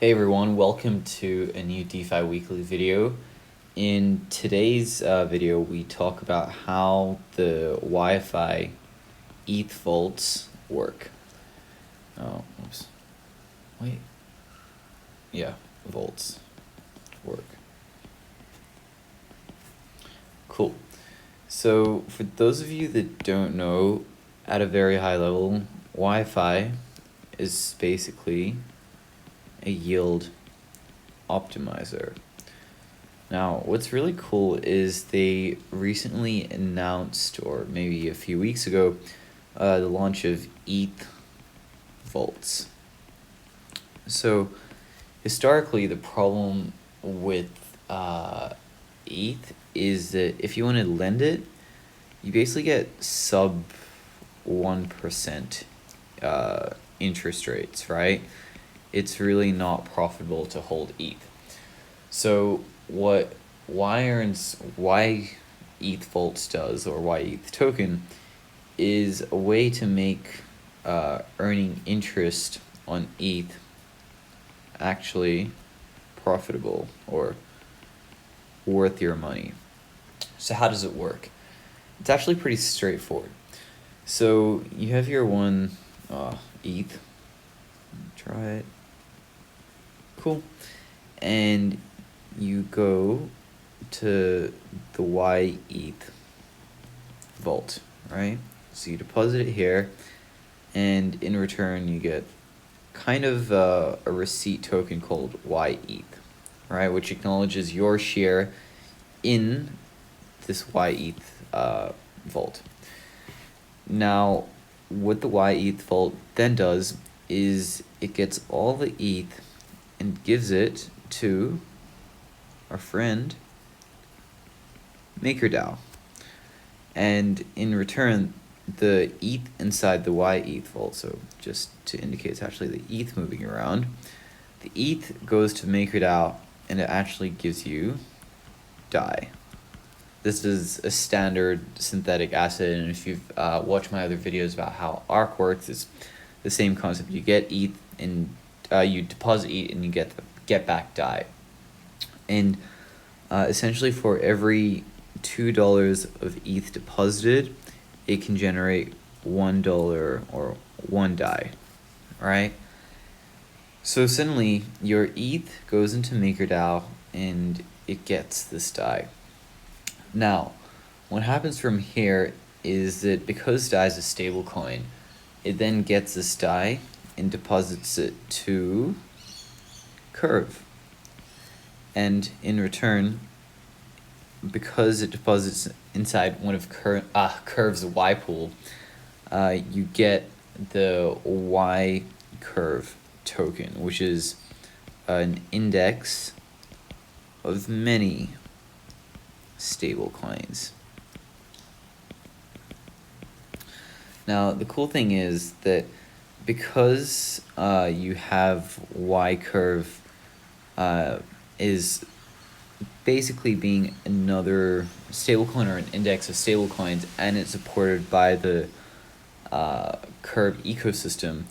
Hey everyone, welcome to a new DeFi weekly video. In today's video, we talk about how the YFI ETH vaults work. Oh, oops. Wait. Yeah, vaults work. Cool. So for those of you that don't know, at a very high level, YFI is basically a yield optimizer. Now, what's really cool is they recently announced, or maybe a few weeks ago, the launch of yETH vaults. So, historically, the problem with yETH is that if you want to lend it, you basically get sub 1% interest rates, right? It's really not profitable to hold yETH. So what yETH vaults does, or yETH token, is a way to make earning interest on yETH actually profitable or worth your money. So how does it work? It's actually pretty straightforward. So you have your one ETH. Try it. Cool. And you go to the yETH vault, right? So you deposit it here, and in return you get kind of a receipt token called yETH, right? Which acknowledges your share in this yETH vault. Now, what the yETH vault then does is it gets all the ETH and gives it to our friend MakerDAO. And in return, the ETH inside the yETH vault, so just to indicate it's actually the ETH moving around, the ETH goes to MakerDAO and it actually gives you DAI. This is a standard synthetic asset, and if you've watched my other videos about how ARC works, it's the same concept. You get ETH and you deposit ETH and you get back DAI. And essentially for every $2 of ETH deposited, it can generate $1 or 1 DAI, right? So suddenly your ETH goes into MakerDAO and it gets this DAI. Now, what happens from here is that because DAI is a stable coin, it then gets this DAI and deposits it to Curve. And in return, because it deposits inside one of Curve's Y pool, you get the Y Curve token, which is an index of many stable coins. Now, the cool thing is that because you have Y Curve is basically being another stablecoin or an index of stablecoins, and it's supported by the Curve ecosystem,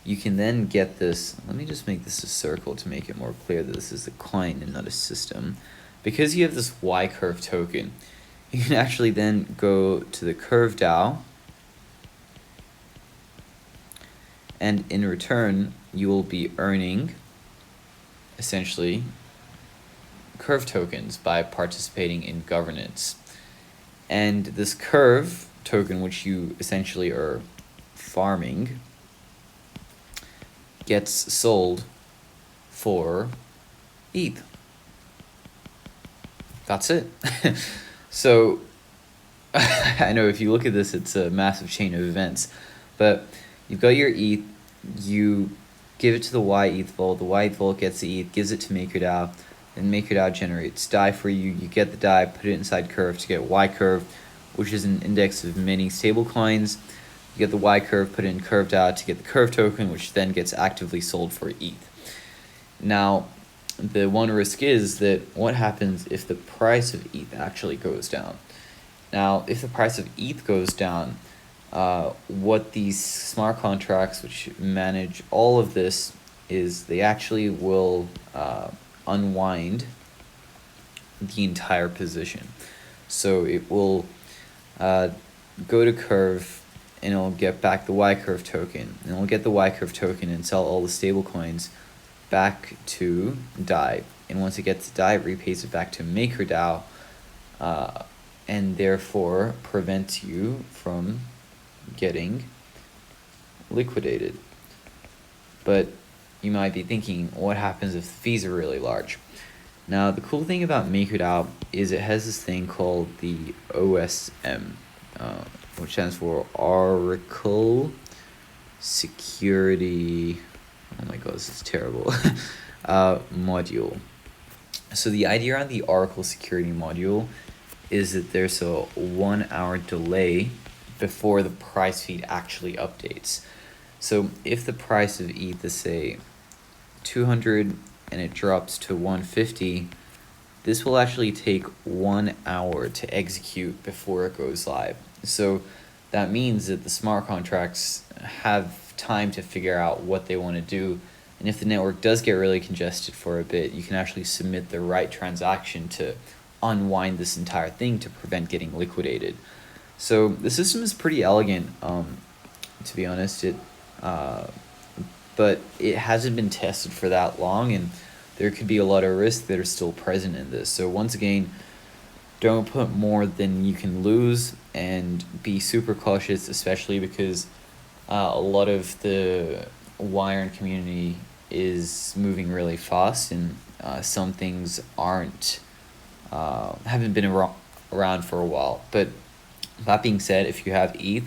you can then get this. Let me just make this a circle to make it more clear that this is a coin and not a system. Because you have this Y Curve token, you can actually then go to the Curve DAO, and in return, you will be earning essentially Curve tokens by participating in governance. And this Curve token, which you essentially are farming, gets sold for ETH. That's it. So I know if you look at this, it's a massive chain of events, but you've got your ETH, you give it to the yETH vault, the yETH vault gets the ETH, gives it to MakerDAO, and MakerDAO generates DAI for you. You get the DAI, put it inside Curve to get Y Curve, which is an index of many stable coins. You get the Y Curve, put it in Curve DAO to get the Curve token, which then gets actively sold for ETH. Now, the one risk is that what happens if the price of ETH actually goes down? Now, if the price of ETH goes down, what these smart contracts, which manage all of this, is they actually will unwind the entire position. So it will go to curve, and it'll get back the Y curve token, and it'll get the Y curve token and sell all the stable coins back to DAI. And once it gets to DAI, it repays it back to MakerDAO, and therefore prevents you from getting liquidated. But you might be thinking, what happens if the fees are really large? Now, the cool thing about MakerDAO is it has this thing called the OSM, which stands for Oracle Security. Oh my god, this is terrible. Module. So the idea on the Oracle Security Module is that there's a 1 hour delay before the price feed actually updates. So if the price of ETH is, say, 200 and it drops to 150, this will actually take 1 hour to execute before it goes live. So that means that the smart contracts have time to figure out what they want to do. And if the network does get really congested for a bit, you can actually submit the right transaction to unwind this entire thing to prevent getting liquidated. So the system is pretty elegant, to be honest. But it hasn't been tested for that long, and there could be a lot of risks that are still present in this. So once again, don't put more than you can lose, and be super cautious, especially because a lot of the wired community is moving really fast, and some things haven't been around for a while. But that being said, if you have ETH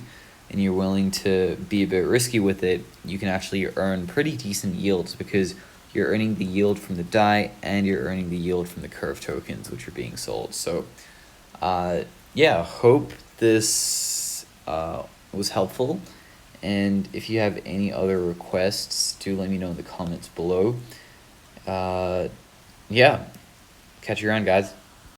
and you're willing to be a bit risky with it, you can actually earn pretty decent yields, because you're earning the yield from the DAI and you're earning the yield from the curve tokens which are being sold. So yeah, hope this was helpful, and if you have any other requests, do let me know in the comments below. Yeah, catch you around, guys.